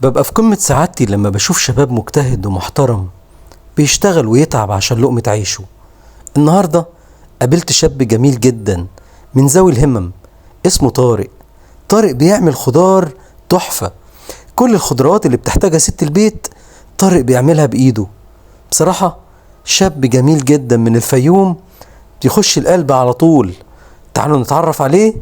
ببقى في قمة سعادتي لما بشوف شباب مجتهد ومحترم بيشتغل ويتعب عشان لقمة عيشه. النهاردة قابلت شاب جميل جدا من ذوي الهمم اسمه طارق. طارق بيعمل خضار تحفة، كل الخضروات اللي بتحتاجها ست البيت طارق بيعملها بإيده. بصراحة شاب جميل جدا من الفيوم، بيخش القلب على طول. تعالوا نتعرف عليه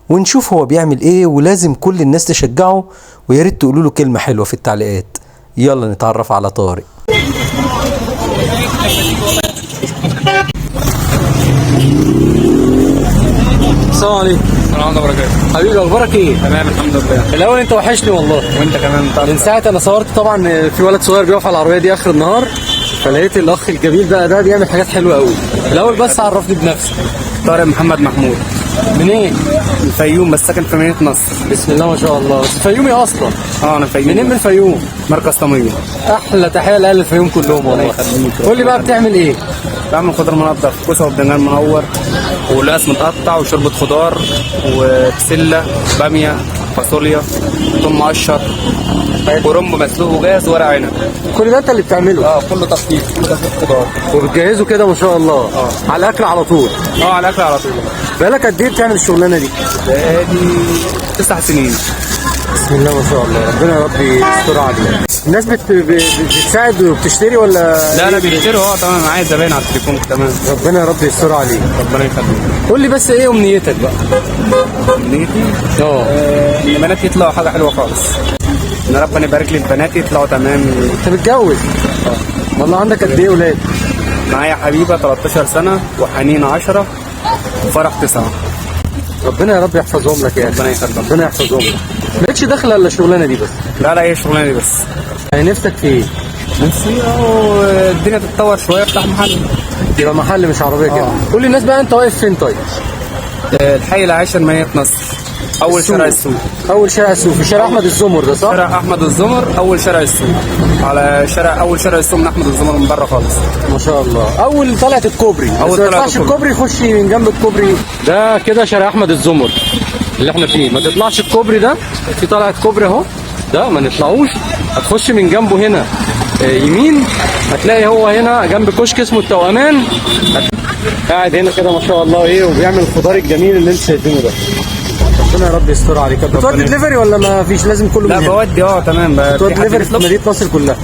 ونشوف هو بيعمل ايه، ولازم كل الناس تشجعه، وياريت تقولوا له كلمة حلوة في التعليقات. يلا نتعرف على طارق. السلام عليكم. السلام عليكم وبركاته. حبيبي اخبارك ايه؟ تمام الحمد لله. الاول انت وحشني والله. وانت كمان. من ساعة انا صورت طبعا في ولد صغير بيقف على العربية دي اخر النهار، فلقيت الاخ الجميل ده بيعمل حاجات حلوة قوي. الاول بس عرفني بنفسك. طارق محمد محمود. منين؟ من الفيوم بس ساكن في مدينة نصر. بسم الله ما شاء الله. بس فيومي اصلا. انا فيومي. منين من الفيوم؟ مركز طمية. احلى تحية لاهل الفيوم كلهم والله. قول لي بقى بتعمل ايه؟ بعمل خضار منضف، كوسه وبدنجان منور ولقاس متقطع وشوربة خضار وبسلة بامية فاصوليا ثوم مقشر كرنب مسلوق وجاهز ورق عنب. كل ده انت اللي بتعمله؟ كله تخفيف، كله تخفيف خضار. وبتجهزه كده ما شاء الله. على الاكل على طول. على الاكل على طول. بقالك قد ايه بتعمل الشغلانه دي؟ بقالي 9 سنين. بسم الله ما شاء الله. ربنا يا رب يستر عليك. الناس بتساعد وبتشتري ولا؟ لا بيشتروا. تمام، معايا زباين على التليفون. تمام. ربنا يا رب يستر عليك. ربنا يخليك. قول لي بس ايه امنيتك بقى؟ امنيتي ان البنات يطلعوا حاجه حلوه خالص، ان ربنا يبارك لي البنات يطلعوا تمام. انت متجوز؟ والله عندك قد ايه اولاد؟ معايا حبيبه 13 سنه وحنين 10 وفرح 9. ربنا يا رب يحفظهم لك يا اخي. ربنا يخليك. ربنا يحفظهم لك. مالكش داخله الا الشغلانه دي بس؟ لا هي الشغلانه دي بس. يعني نفسك في ايه؟ نفسي الدنيا تتطور شويه، افتح محل. يبقى محل مش عربيه كده. قول للناس بقى انت واقف فين طيب؟ الحي العاشر مدينه نصر، اول شارع السوق. اول شارع السوق في شارع احمد الزمر ده صح؟ شارع احمد الزمر، اول شارع السوق، على اول شارع السوق من احمد الزمر من بره خالص. ما شاء الله. اول طلعت الكوبري. اول ما تطلعش الكوبري، خش من جنب الكوبري ده كده شارع احمد الزمر اللي احنا فيه. ما تطلعش الكوبري ده، في طلعت كوبري اهو، ده ما نطلعوش. هتخش من جنبه هنا يمين، هتلاقي هو هنا جنب كشك اسمه التوأمان. قاعد هنا كده ما شاء الله ايه، وبيعمل الخضار الجميل اللي انت شايفينه ده. ربنا يا رب يستر عليك. بتودي دليفري ولا ما فيش لازم كله؟ لا بودي. تمام. بتودي دليفري في مدينه نصر كلها؟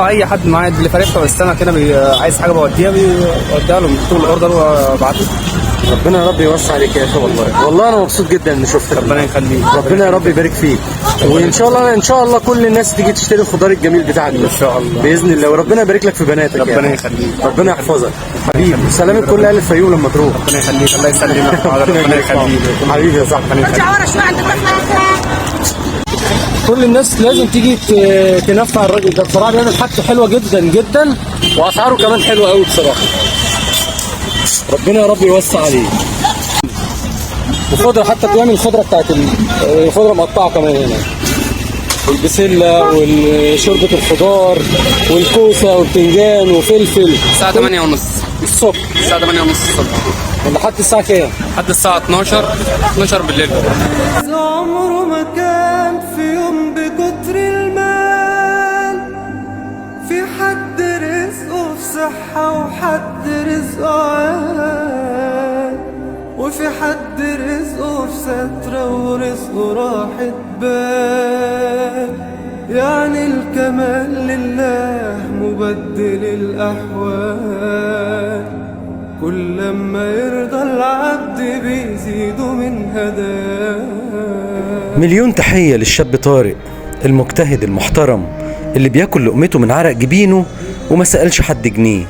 اي حد معايا دليفري بتاع السنه كده عايز حاجه بوديها له بكتب الاوردر وابعته. ربنا يا رب يوسع عليك يا اخي. والله انا مبسوط جدا اني شفتك. ربنا يخليك. ربنا يا رب يبارك فيك. وان شاء الله كل الناس تيجي تشتري الخضار الجميل بتاعك ان شاء الله باذن الله. وربنا يبارك لك في بناتك. ربنا يخليك. ربنا يحفظك حبيبي. سلامة كل اهل الفيوم لما تروح. ربنا يخليك. الله يسلمك. ربنا يخليك حبيبي يا صاحبي. كل الناس لازم تيجي تنفع الراجل ده. بصراحه بيعمل حاجته حلوه جدا جدا، واسعاره كمان حلوه قوي بصراحه. ربنا يا رب يوسع عليه. وخضره حتى بيعمل الخضره بتاعت الخضره مقطعه كمان هنا، والبسله وشوربه الخضار والكوسه والبتنجان وفلفل. الساعه 8:30 الصبح. الساعه 8:30 الصبح لحد الساعه كام؟ لحد الساعه 12 بالليل. عمره ما كان في يوم بكتر المال، في حد رزقه في صحة وحد رزقه عال، وفي حد رزقه في سترة ورزقه راحة بال. يعني الكمال لله مبدل الأحوال، كل لما يرضى العبد بيزيد من هداه. مليون تحية للشاب طارق المجتهد المحترم اللي بياكل لقمته من عرق جبينه وما سألش حد جنيه.